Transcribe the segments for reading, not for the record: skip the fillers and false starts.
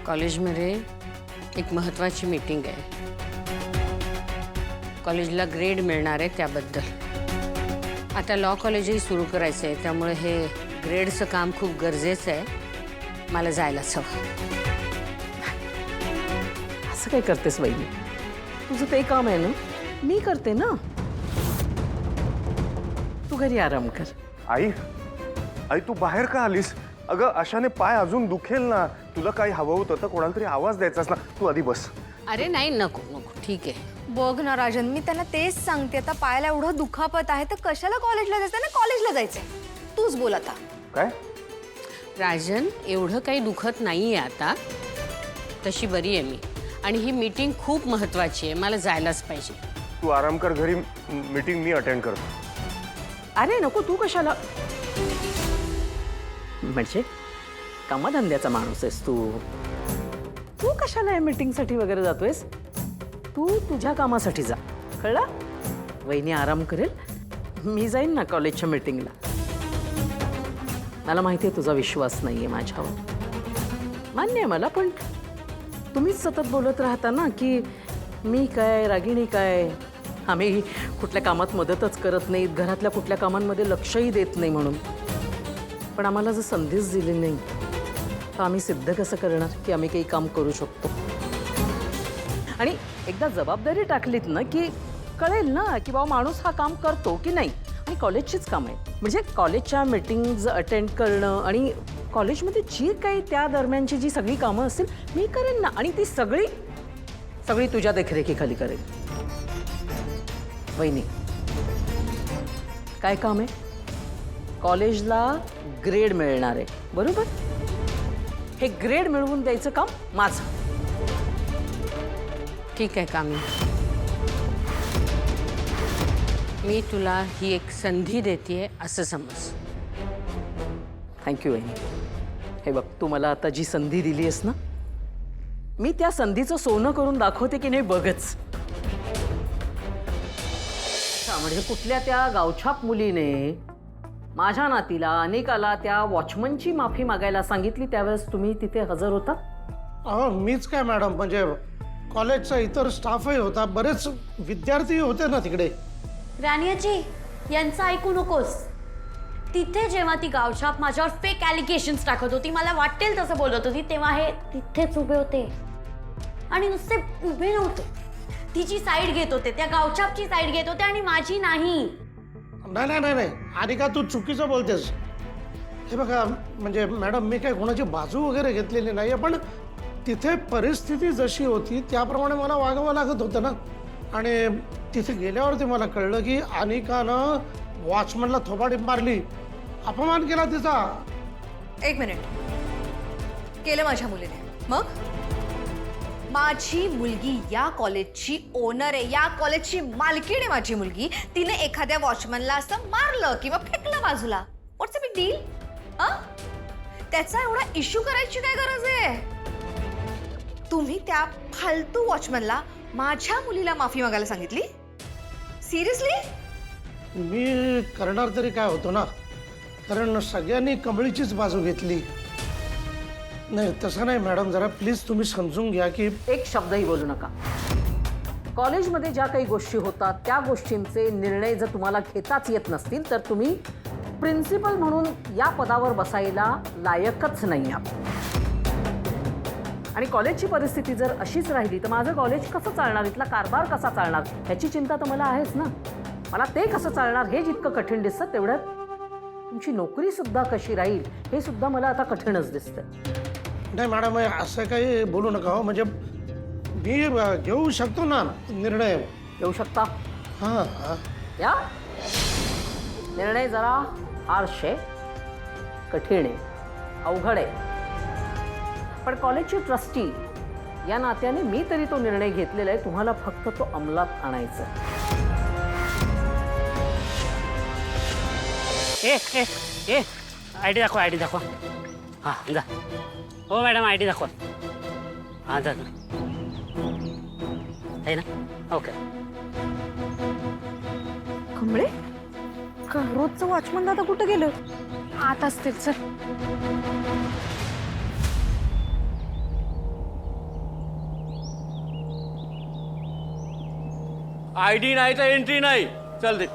कॉलेजमध्ये एक महत्त्वाची मीटिंग आहे. कॉलेजला ग्रेड मिळणार आहे त्याबद्दल. आता लॉ कॉलेजही सुरू करायचं आहे, त्यामुळे हे ग्रेडचं काम खूप गरजेचं आहे. मला जायलाच हवं. असं काय करतेस वहिनी? तुझं ते काम आहे ना, मी करते ना. तू घरी आराम कर. आई आई तू बाहेर का आलीस? अगं अशाने पाय अजून दुखेल ना. तुला काही हवं होतं तर कोणाला तरी आवाज द्यायचास ना. तू आधी बस. अरे नाही, नको नको, ठीक आहे. बघ ना राजन, मी त्यांना तेच सांगते. आता पायाला एवढं दुखापत आहे तर कशाला कॉलेजला जायचं ना? कॉलेजला जायचंय. तूच बोल आता. काय राजन, एवढं काही दुखत नाही आहे आता. तशी बरी आहे मी. आणि ही मीटिंग खूप महत्त्वाची आहे. मला जायलाच पाहिजे. तू आराम कर. घरी मीटिंग मी अटेंड करतो. अरे नको, तू कशाला? म्हणजे कामधंद्याचा माणूस आहेस तू. तू कशाला या मीटिंगसाठी वगैरे जातोयस? तू तुझ्या कामासाठी जा, कळला? वहिनी आराम करेल, मी जाईन ना कॉलेजच्या मीटिंगला. मला माहिती आहे तुझा विश्वास नाही आहे माझ्यावर, मान्य आहे मला. पण तुम्हीच सतत बोलत राहता ना की मी काय, रागिणी काय, आम्ही कुठल्या कामात मदतच करत नाहीत, घरातल्या कुठल्या कामांमध्ये लक्षही देत नाही म्हणून. पण आम्हाला जर संधीच दिली नाही तर आम्ही सिद्ध कसं करणार की आम्ही काही काम करू शकतो? आणि एकदा जबाबदारी टाकलीत ना की कळेल ना की बाबा माणूस हा काम करतो की नाही. आणि कॉलेजचीच काम आहे, म्हणजे कॉलेजच्या मीटिंग्ज अटेंड करणं आणि कॉलेजमध्ये जी काही त्या दरम्यानची जी सगळी कामं असतील मी करेन ना. आणि ती सगळी सगळी तुझ्या देखरेखीखाली करेन. वहिनी काय काम आहे? कॉलेजला ग्रेड मिळणार आहे, बरोबर? हे ग्रेड मिळवून द्यायचं काम माझं. ठीक आहे कामी, मी तुला ही एक संधी देते असं समज. थँक्यू वहिनी. हे बघ, तू मला आता जी संधी दिली आहेस ना, मी त्या संधीचं सोनं करून दाखवते की नाही बघच. म्हणजे कुठल्या त्या गावछाप मुलीने माझ्या नातीला, अनेकाला त्या वॉचमनची माफी मागायला सांगितली, त्यावेळेस तुम्ही तिथे हजर होता? अहो मीच काय मॅडम, म्हणजे कॉलेजचा इतर स्टाफही होता, बरेच विद्यार्थी होते ना तिकडे. राणीची यांचं ऐकू नकोस. तिथे जेव्हा ती गावछाप माझ्यावर फेक ॲलिगेशन्स टाकत होती, मला वाटेल तसं बोलत होती, तेव्हा हे तिथेच उभे होते. आणि नुसते उभे नव्हते, तिची साईड घेत होते, त्या गावछापची साईड घेत होते आणि माझी नाही. नाही नाही नाही नाही अनिका, तू चुकीचं बोलतेस. हे बघा, म्हणजे मॅडम मी काय कोणाची बाजू वगैरे घेतलेली नाही आहे, पण तिथे परिस्थिती जशी होती त्याप्रमाणे मला वागावं लागत होतं ना. आणि तिथे गेल्यावरती मला कळलं की अनिकानं वॉचमनला थोबाडी मारली, अपमान केला तिचा. एक मिनिट, केलं माझ्या मुलीने. मग माझी मुलगी या कॉलेजची ओनर आहे, या कॉलेजची मालकीण आहे माझी मुलगी. तिने एखाद्या वॉचमनला असं मारलं किंवा फेकलं बाजूला, व्हॉट्स अ बिग डील? त्याचा एवढा इश्यू करायची काय गरज आहे? तुम्ही त्या फालतू वॉचमनला माझ्या मुलीला माफी मागायला सांगितली? सिरियसली? मी करणार तरी काय होतो ना, कारण सगळ्यांनी कमळीचीच बाजू घेतली. नाही तसं नाही मॅडम, जरा प्लीज तुम्ही समजून घ्या की. एक शब्दही बोलू नका. कॉलेजमध्ये ज्या काही गोष्टी होतात त्या गोष्टींचे निर्णय जर तुम्हाला घेताच येत नसतील तर तुम्ही प्रिन्सिपल म्हणून या पदावर बसायला लायकच नाही आहात. आणि कॉलेजची परिस्थिती जर अशीच राहिली तर माझं कॉलेज कसं चालणार, इथला कारभार कसा चालणार, ह्याची चिंता तर मला आहेच ना. मला ते कसं चालणार हे जितकं कठीण दिसतं, तेवढ्यात तुमची नोकरी सुद्धा कशी राहील हे सुद्धा मला आता कठीणच दिसतं. नाही मॅडम, असं काही बोलू नका हो. म्हणजे मी घेऊ शकतो ना निर्णय. येऊ शकता? हां हां. या निर्णय जरा हार्श आहे, कठीण आहे, अवघड आहे. पण कॉलेजची ट्रस्टी या नात्याने मी तरी तो निर्णय घेतलेला आहे. तुम्हाला फक्त तो अंमलात आणायचा. ए ए ए आय डी दाखवा, आय डी दाखवा. हां जा. हो मॅडम, आय डी दाखवा. हां जा आहे ना. ओके. कमळे, रोजचं वॉचमन दादा कुठं गेलं? आत असतील. सर ID नाही तर एंट्री नाही. चल दे.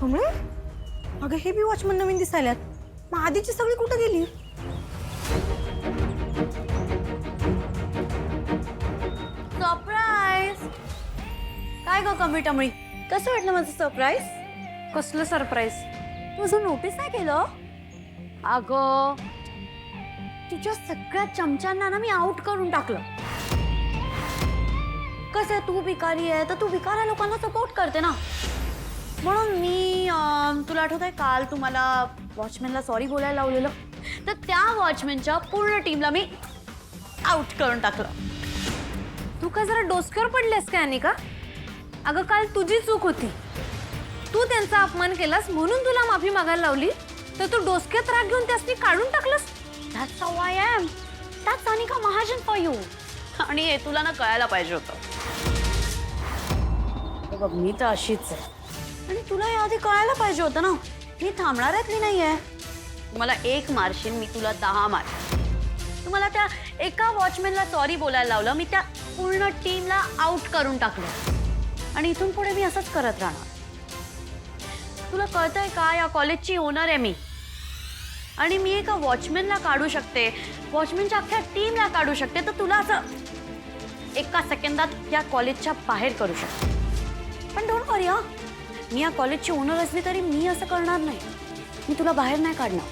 कमळे अगं हे बी वॉचमन नवीन दिसायल्यात. मग आधीची सगळी कुठं गेली? सरप्राईज. काय ग कमी टमळी, कसं वाटलं माझं सरप्राईज? कसलं सरप्राईज? तुझं नोटीस नाही केलं? अगं तुझ्या सगळ्या चमच्यांना ना मी आउट करून टाकलं. कसं आहे, तू भिकारी आहे तर तू भिकाऱ्या लोकांना सपोर्ट करते ना, म्हणून मी तुला आठवत आहे काल तुम्हाला वॉचमॅनला सॉरी बोलायला लावलेलं, तर त्या वॉचमॅनच्या पूर्ण टीमला मी आउट करून टाकलं. तू का जरा डोसक्यावर पडलेस का अनिका? अगं काल तुझी चूक होती. तू त्यांचा अपमान केलास म्हणून तुला माफी मागायला लावली, तर तू डोसक्यात राग घेऊन त्यासनी काढून टाकलंस. That's how I am. That's Anika Mahajan for you. आणि हे तुला ना कळायला पाहिजे होतं. बघ मी तर अशीच आहे आणि तुला याआधी कळायला पाहिजे होतं ना, मी थांबणाऱ्यातली नाही आहे. तुम्हाला 1 मारशील, मी तुला 10 मार. तुम्हाला त्या एका वॉचमॅनला सॉरी बोलायला लावलं, मी त्या पूर्ण टीमला आउट करून टाकलं आणि इथून पुढे मी असंच करत राहणार. तुला कळतंय का, या कॉलेजची ओनर आहे मी आणि मी एका वॉचमॅनला काढू शकते, वॉचमॅनच्या अख्ख्या टीमला काढू शकते, तर तुला असं एका सेकंदात या कॉलेजच्या बाहेर करू शकते. पण डोंट वरी हा, मी या कॉलेजची ओनर असली तरी मी असं करणार नाही. मी तुला बाहेर नाही काढणार,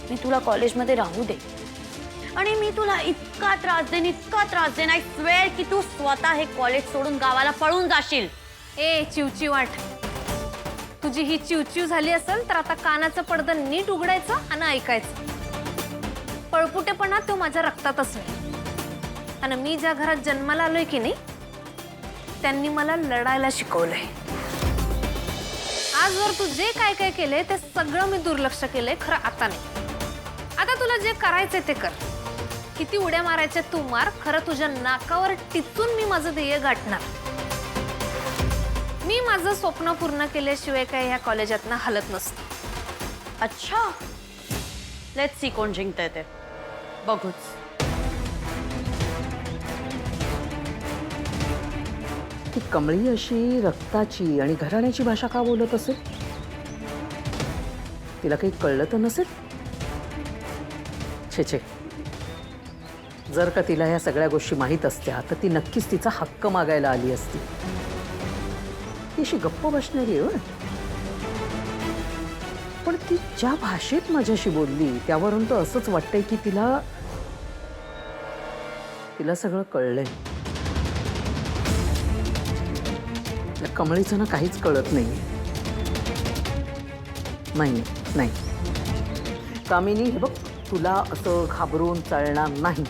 मी तुला कॉलेजमध्ये राहू दे आणि मी तुला इतका त्रास देईन आय स्वेअर की तू स्वतः हे कॉलेज सोडून गावाला पळून जाशील. ए चिवचिवाट, तुझी ही चिवचिव झाली असेल तर आता कानाचं पडदं नीट उघडायचं आणि ऐकायचं. पळपुटेपणा तो माझ्या रक्तात असेल आणि मी ज्या घरात जन्माला आलोय की नाही त्यांनी मला लढायला शिकवलंय. आजवर तू जे काय काय केलंय ते सगळं मी दुर्लक्ष केलंय. खरं आता नाही. आता तुला जे करायचंय ते कर. किती उड्या मारायच्या तू मार. खरं तुझ्या नाकावर टिचून मी माझं ध्येय गाठणार. मी माझं स्वप्न पूर्ण केल्याशिवाय काय ह्या कॉलेजातनं हलत नसतं. अच्छा, लेट्स सी कोण जिंकतंय ते बघूच. ती कमळी अशी रक्ताची आणि घराण्याची भाषा का बोलत असेल? तिला काही कळलं तर नसेल? छे छे, जर का तिला ह्या सगळ्या गोष्टी माहीत असत्या तर ती नक्कीच तिचा हक्क मागायला आली असती. ती अशी गप्प बसणारी आहे. पण ती ज्या भाषेत माझ्याशी बोलली त्यावरून तर असंच वाटतंय की तिला सगळं कळलंय. त्या कमळीचं ना काहीच कळत नाही. नाही कामिनी, हे बघ, तुला असं घाबरून चालणार नाही.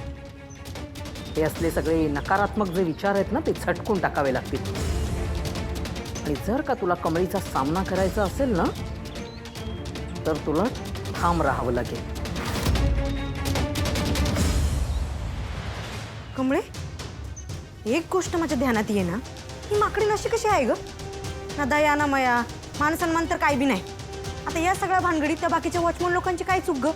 हे असले सगळे नकारात्मक जे विचार आहेत ना ते झटकून टाकावे लागतील. आणि जर का तुला कमळीचा सामना करायचा असेल ना तर तुला ठाम राहावं लागेल. कमळे, एक गोष्ट माझ्या ध्यानात ये ना, ही माकडी नाशी कशी आहे ग? ना दया ना मया, मान सन्मान तर काय बी नाही. आता या सगळ्या भानगडीत त्या बाकीच्या वॉचमन लोकांची काय चूक ग?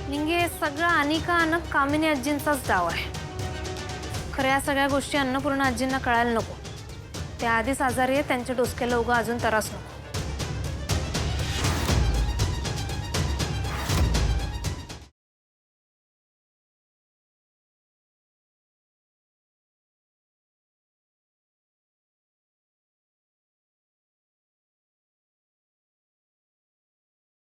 निंगे सगळं अनिका आणि कामिनी आजींचाच डाव आहे. खऱ्या या सगळ्या गोष्टी अन्नपूर्णा आजींना कळायला नको. त्या आधीच आजारी आहे, त्यांच्या डोसक्याला उगा अजून त्रास नको.